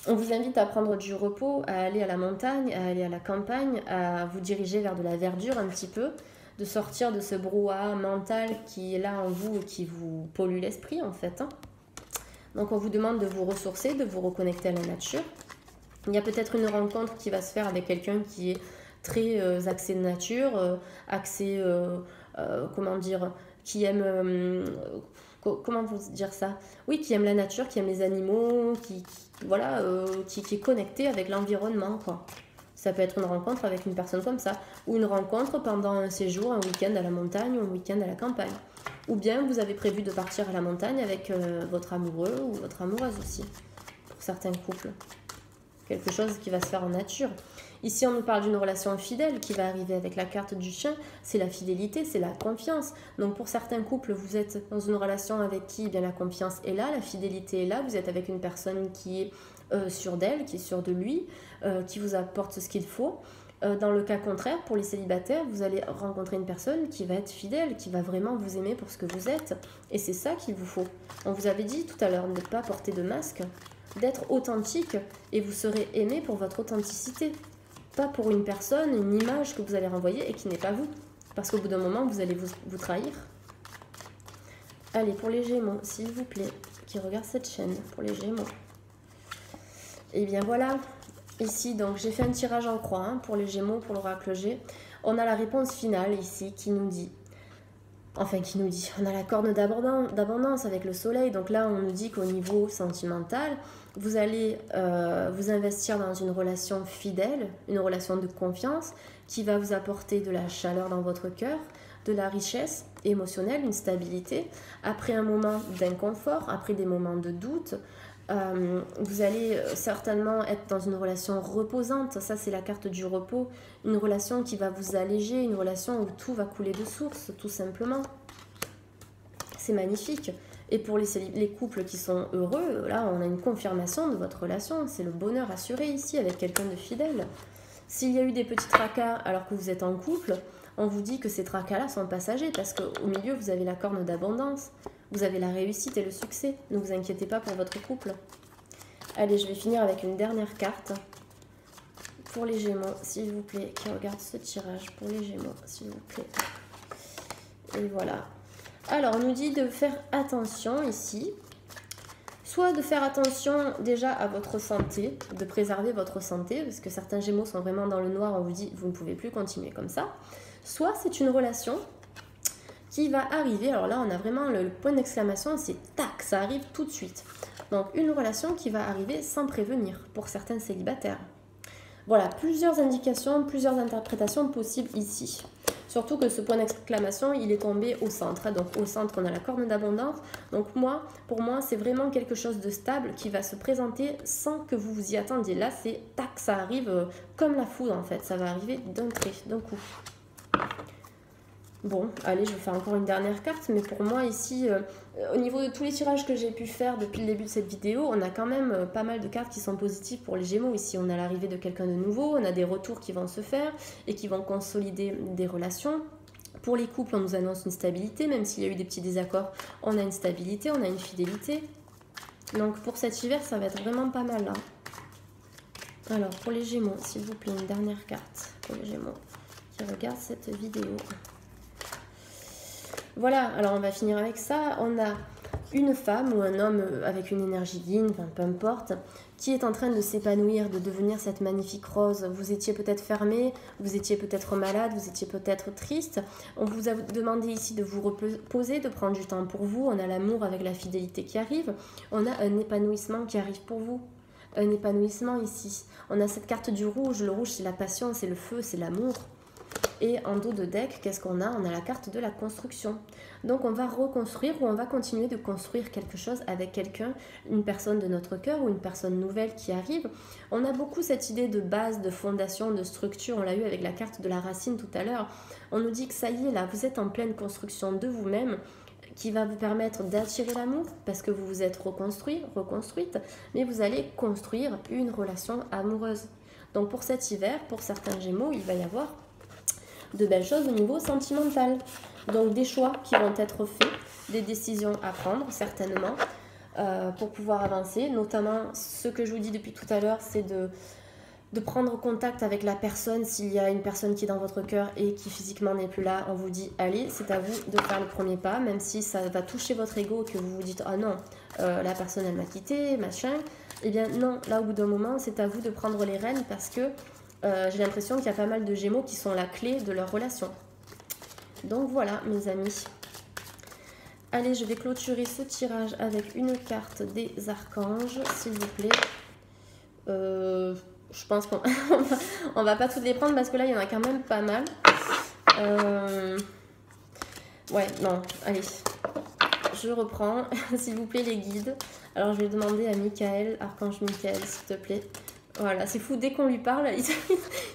on vous invite à prendre du repos, à aller à la montagne, à aller à la campagne, à vous diriger vers de la verdure un petit peu, de sortir de ce brouhaha mental qui est là en vous et qui vous pollue l'esprit en fait. Donc on vous demande de vous ressourcer, de vous reconnecter à la nature. Il y a peut-être une rencontre qui va se faire avec quelqu'un qui est très axé nature, axé, comment dire, qui aime, comment vous dire ça? Oui, qui aime la nature, qui aime les animaux, voilà, qui est connecté avec l'environnement, quoi. Ça peut être une rencontre avec une personne comme ça, ou une rencontre pendant un séjour, un week-end à la montagne ou un week-end à la campagne. Ou bien vous avez prévu de partir à la montagne avec votre amoureux ou votre amoureuse aussi, pour certains couples. Quelque chose qui va se faire en nature. Ici, on nous parle d'une relation fidèle qui va arriver avec la carte du chien. C'est la fidélité, c'est la confiance. Donc, pour certains couples, vous êtes dans une relation avec qui bien, la confiance est là, la fidélité est là. Vous êtes avec une personne qui est sûre d'elle, qui est sûre de lui, qui vous apporte ce qu'il faut. Dans le cas contraire, pour les célibataires, vous allez rencontrer une personne qui va être fidèle, qui va vraiment vous aimer pour ce que vous êtes. Et c'est ça qu'il vous faut. On vous avait dit tout à l'heure de ne pas porter de masque, d'être authentique, et vous serez aimé pour votre authenticité. Pas pour une personne, une image que vous allez renvoyer et qui n'est pas vous. Parce qu'au bout d'un moment, vous allez vous trahir. Allez, pour les Gémeaux, s'il vous plaît, qui regardent cette chaîne, pour les Gémeaux. Et bien voilà, ici, donc j'ai fait un tirage en croix pour les Gémeaux, pour l'oracle G. On a la réponse finale ici qui nous dit, on a la corne d'abondance avec le soleil. Donc là, on nous dit qu'au niveau sentimental, vous allez vous investir dans une relation fidèle, une relation de confiance qui va vous apporter de la chaleur dans votre cœur, de la richesse émotionnelle, une stabilité. Après un moment d'inconfort, après des moments de doute, vous allez certainement être dans une relation reposante. Ça, c'est la carte du repos. Une relation qui va vous alléger, une relation où tout va couler de source, tout simplement. C'est magnifique. Et pour les couples qui sont heureux, là, on a une confirmation de votre relation. C'est le bonheur assuré ici avec quelqu'un de fidèle. S'il y a eu des petits tracas alors que vous êtes en couple, on vous dit que ces tracas-là sont passagers parce qu'au milieu, vous avez la corne d'abondance. Vous avez la réussite et le succès. Ne vous inquiétez pas pour votre couple. Allez, je vais finir avec une dernière carte. Pour les Gémeaux, s'il vous plaît, qui regarde ce tirage. Pour les Gémeaux, s'il vous plaît. Et voilà. Alors, on nous dit de faire attention ici. Soit de faire attention déjà à votre santé, de préserver votre santé, parce que certains Gémeaux sont vraiment dans le noir, on vous dit vous ne pouvez plus continuer comme ça. Soit c'est une relation qui va arriver, alors là on a vraiment le point d'exclamation, c'est tac, ça arrive tout de suite. Donc une relation qui va arriver sans prévenir pour certains célibataires. Voilà, plusieurs indications, plusieurs interprétations possibles ici. Surtout que ce point d'exclamation, il est tombé au centre. Donc au centre, on a la corne d'abondance. Donc pour moi, c'est vraiment quelque chose de stable qui va se présenter sans que vous vous y attendiez. Là, c'est tac, ça arrive comme la foudre en fait. Ça va arriver d'un trait, d'un coup. Bon, allez, je vais faire encore une dernière carte, mais pour moi ici, au niveau de tous les tirages que j'ai pu faire depuis le début de cette vidéo, on a quand même pas mal de cartes qui sont positives pour les Gémeaux. Ici, on a l'arrivée de quelqu'un de nouveau, on a des retours qui vont se faire et qui vont consolider des relations. Pour les couples, on nous annonce une stabilité, même s'il y a eu des petits désaccords, on a une stabilité, on a une fidélité. Donc pour cet hiver, ça va être vraiment pas mal là. Alors, pour les Gémeaux, s'il vous plaît, une dernière carte pour les Gémeaux qui regardent cette vidéo. Voilà, alors on va finir avec ça. On a une femme ou un homme avec une énergie yin, enfin, peu importe, qui est en train de s'épanouir, de devenir cette magnifique rose. Vous étiez peut-être fermé, vous étiez peut-être malade, vous étiez peut-être triste. On vous a demandé ici de vous reposer, de prendre du temps pour vous. On a l'amour avec la fidélité qui arrive. On a un épanouissement qui arrive pour vous. Un épanouissement ici. On a cette carte du rouge. Le rouge, c'est la passion, c'est le feu, c'est l'amour. Et en dos de deck, qu'est-ce qu'on a? On a la carte de la construction. Donc on va reconstruire ou on va continuer de construire quelque chose avec quelqu'un, une personne de notre cœur ou une personne nouvelle qui arrive. On a beaucoup cette idée de base, de fondation, de structure. On l'a eu avec la carte de la racine tout à l'heure. On nous dit que ça y est, là, vous êtes en pleine construction de vous-même qui va vous permettre d'attirer l'amour parce que vous vous êtes reconstruite, mais vous allez construire une relation amoureuse. Donc pour cet hiver, pour certains Gémeaux, il va y avoir de belles choses au niveau sentimental. Donc des choix qui vont être faits, des décisions à prendre certainement. pour pouvoir avancer. Notamment, ce que je vous dis depuis tout à l'heure, c'est de prendre contact avec la personne. S'il y a une personne qui est dans votre cœur et qui physiquement n'est plus là, on vous dit allez, c'est à vous de faire le premier pas, même si ça va toucher votre ego, que vous vous dites ah non, la personne elle m'a quitté, machin. Eh bien non, là au bout d'un moment, c'est à vous de prendre les rênes parce que j'ai l'impression qu'il y a pas mal de Gémeaux qui sont la clé de leur relation. Donc voilà mes amis. Allez, je vais clôturer ce tirage avec une carte des archanges, s'il vous plaît. Je pense qu'on on va pas toutes les prendre parce que là, il y en a quand même pas mal. Ouais, non, allez. Je reprends, s'il vous plaît, les guides. Alors, je vais demander à Michael, archange Michael, s'il te plaît. Voilà, c'est fou, dès qu'on lui parle, il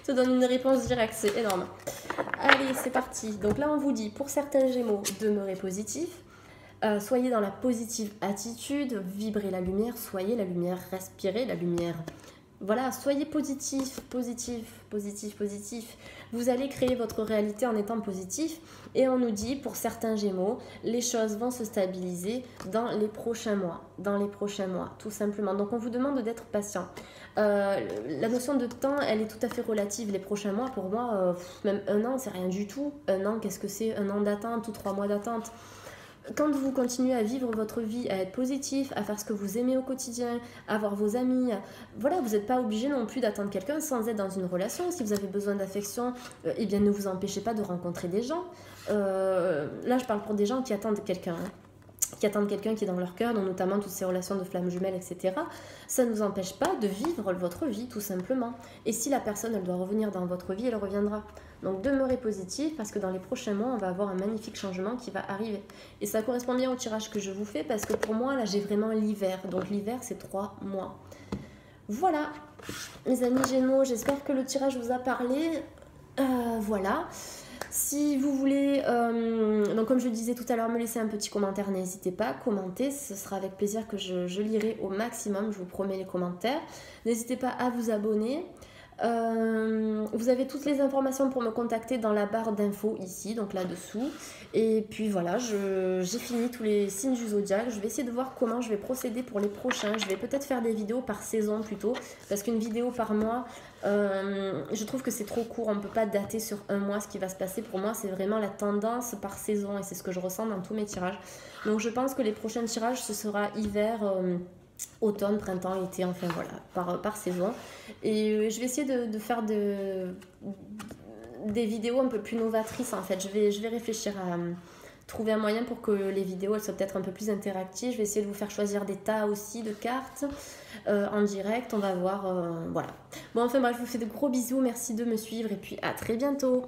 te donne une réponse directe, c'est énorme. Allez, c'est parti. Donc là, on vous dit, pour certains Gémeaux, demeurez positif. Soyez dans la positive attitude, vibrez la lumière, soyez la lumière, respirez la lumière. Voilà, soyez positif, positif, positif, positif. Vous allez créer votre réalité en étant positif. Et on nous dit, pour certains Gémeaux, les choses vont se stabiliser dans les prochains mois. Dans les prochains mois, tout simplement. Donc on vous demande d'être patient. La notion de temps, elle est tout à fait relative. Les prochains mois, pour moi, même un an, c'est rien du tout. Un an, qu'est-ce que c'est? Un an d'attente ou 3 mois d'attente? Quand vous continuez à vivre votre vie, à être positif, à faire ce que vous aimez au quotidien, à voir vos amis, voilà, vous n'êtes pas obligé non plus d'attendre quelqu'un sans être dans une relation. Si vous avez besoin d'affection, eh bien ne vous empêchez pas de rencontrer des gens. Là, je parle pour des gens qui attendent quelqu'un. Qui attendent quelqu'un qui est dans leur cœur, donc notamment toutes ces relations de flammes jumelles, etc. Ça ne vous empêche pas de vivre votre vie, tout simplement. Et si la personne, elle doit revenir dans votre vie, elle reviendra. Donc demeurez positif, parce que dans les prochains mois, on va avoir un magnifique changement qui va arriver. Et ça correspond bien au tirage que je vous fais, parce que pour moi, là, j'ai vraiment l'hiver. Donc l'hiver, c'est 3 mois. Voilà, mes amis Gémeaux, j'espère que le tirage vous a parlé. Voilà. Si vous voulez, donc comme je le disais tout à l'heure, me laisser un petit commentaire, n'hésitez pas, commentez, ce sera avec plaisir que je lirai au maximum, je vous promets les commentaires. N'hésitez pas à vous abonner. Vous avez toutes les informations pour me contacter dans la barre d'infos ici, donc là-dessous. Et puis voilà, j'ai fini tous les signes du zodiaque. Je vais essayer de voir comment je vais procéder pour les prochains. Je vais peut-être faire des vidéos par saison plutôt, parce qu'une vidéo par mois, je trouve que c'est trop court. On ne peut pas dater sur un mois ce qui va se passer. Pour moi, c'est vraiment la tendance par saison et c'est ce que je ressens dans tous mes tirages. Donc je pense que les prochains tirages, ce sera hiver... automne, printemps, été, enfin voilà, par saison. Et je vais essayer de faire des vidéos un peu plus novatrices en fait. Je vais réfléchir à trouver un moyen pour que les vidéos elles soient peut-être un peu plus interactives. Je vais essayer de vous faire choisir des tas aussi de cartes en direct. On va voir, voilà. Bon, enfin bref, je vous fais de gros bisous. Merci de me suivre et puis à très bientôt.